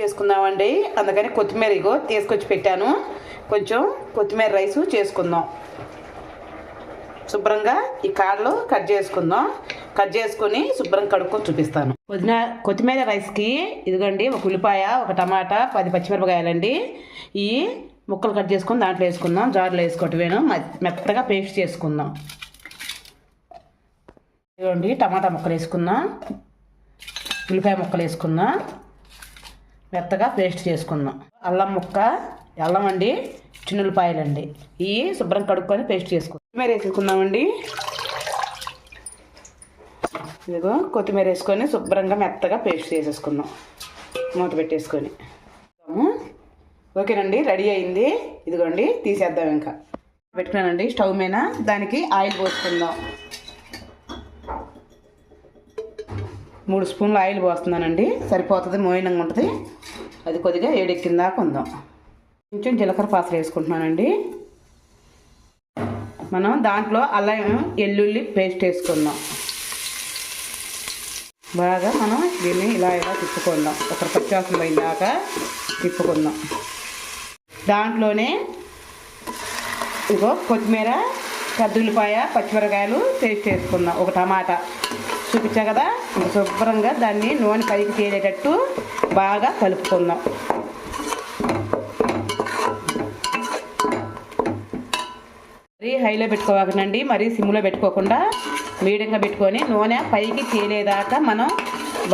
చేసుకుందామండి. అందుకని కొత్తిమీర ఇగో తీసుకొచ్చి పెట్టాను. కొంచెం కొత్తిమీర రైసు చేసుకుందాం. శుభ్రంగా ఈ కాడలు కట్ చేసుకుందాం. కట్ చేసుకొని శుభ్రంగా కడుక్కొని చూపిస్తాను. కొత్తిమీర రైస్కి ఇదిగోండి ఒక ఉల్లిపాయ, ఒక టమాటా, 10 పచ్చిమిరపకాయలండి. ఈ ముక్కలు కట్ చేసుకొని దాంట్లో వేసుకుందాం. జార్లో వేసుకోవటమేను. మెత్తగా పేస్ట్ చేసుకుందాం. ఇదిగోండి టమాటా ముక్కలు వేసుకుందాం. ఉల్లిపాయ ముక్కలు వేసుకుందాం. మెత్తగా పేస్ట్ చేసుకుందాం. అల్లం ముక్క, అల్లం అండి, చిన్నులపాయలండి. ఇవి శుభ్రం కడుక్కొని పేస్ట్ చేసుకుందాం. కొత్తిమీర వేసుకుందామండి. ఇదిగో కొత్తిమీర వేసుకొని శుభ్రంగా మెత్తగా పేస్ట్ చేసేసుకుందాం. మూత పెట్టేసుకొని ఓకేనండి, రెడీ అయింది. ఇదిగోండి తీసేద్దాం. ఇంకా పెట్టుకున్నానండి స్టవ్ మీద. దానికి ఆయిల్ పోసుకుందాం. 3 స్పూన్లు ఆయిల్ పోస్తున్నానండి. సరిపోతుంది, మోయినంగా ఉంటుంది. అది కొద్దిగా ఏడెక్కిన దాకా ఉందాం. కొంచెం జీలకర్ర పాసలు వేసుకుంటున్నానండి. మనం దాంట్లో అల్లం వెల్లుల్లి పేస్ట్ వేసుకుందాం. బాగా మనం దీన్ని ఇలా తిప్పుకుందాం. ఒక పచ్చివాసన పోయిన దాకా తిప్పుకుందాం. దాంట్లోనే ఇగో కొత్తిమీర, కద్దుల్లిపాయ, పచ్చిమిరకాయలు పేస్ట్ వేసుకుందాం. ఒక టమాటా చూపించా కదా. శుభ్రంగా దాన్ని నూనె పైకి తేలేటట్టు బాగా కలుపుకుందాం. మరీ హైలో పెట్టుకోవాలండి, మరీ సిమ్లో పెట్టుకోకుండా మీడియంగా పెట్టుకొని నూనె పైకి తేలేదాకా మనం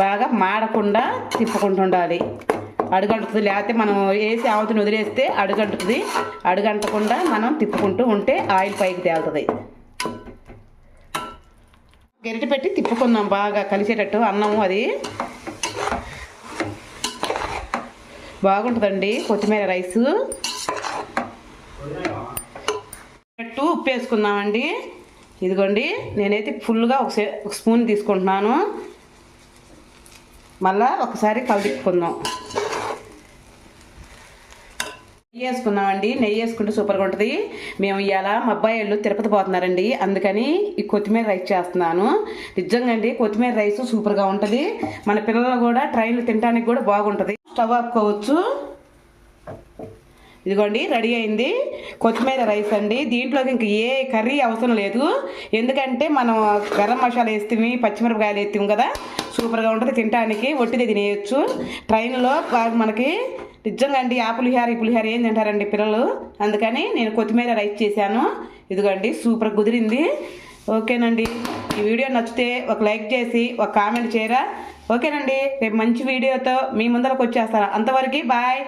బాగా మాడకుండా తిప్పుకుంటుండాలి. అడుగంటుతుంది, లేకపోతే మనం వేసి ఆవుతుని వదిలేస్తే అడుగంటుతుంది. అడుగంటకుండా మనం తిప్పుకుంటూ ఉంటే ఆయిల్ పైకి తేలుతుంది. గరిటె పెట్టి తిప్పుకుందాం బాగా కలిసేటట్టు. అన్నము అది బాగుంటుందండి కొత్తిమీర రైసు. ఉప్పు వేసుకుందామండి. ఇదిగోండి నేనైతే ఫుల్గా ఒక స్పూన్ తీసుకుంటున్నాను. మళ్ళా ఒకసారి కలిపుకుందాం. నెయ్యి వేసుకున్నామండి. నెయ్యి వేసుకుంటే సూపర్గా ఉంటుంది. మేము ఇవాళ మా అబ్బాయిలు తిరుపతి పోతున్నారండి, అందుకని ఈ కొత్తిమీర రైస్ చేస్తున్నాను. నిజంగా అండి కొత్తిమీర రైస్ సూపర్గా ఉంటుంది. మన పిల్లలు కూడా ట్రైన్లు తినడానికి కూడా బాగుంటుంది. స్టవ్ ఆపుకోవచ్చు. ఇదిగోండి రెడీ అయింది కొత్తిమీర రైస్ అండి. దీంట్లోకి ఇంక ఏ కర్రీ అవసరం లేదు. ఎందుకంటే మనం గరం మసాలా వేస్తాము, పచ్చిమిరపకాయలు వేస్తాము కదా, సూపర్గా ఉంటుంది. తినడానికి ఒట్టిదే తినేయచ్చు. ట్రైన్లో మనకి నిజంగా అండి ఆ పులిహార ఈ పులిహార ఏం తింటారండి పిల్లలు. అందుకని నేను కొత్తిమీర రైస్ చేశాను. ఇదిగోండి సూపర్ కుదిరింది. ఓకేనండి, ఈ వీడియో నచ్చితే ఒక లైక్ చేసి ఒక కామెంట్ చేయరా. ఓకేనండి, రేపు మంచి వీడియోతో మీ ముందరకు వచ్చేస్తాను. అంతవరకు బాయ్.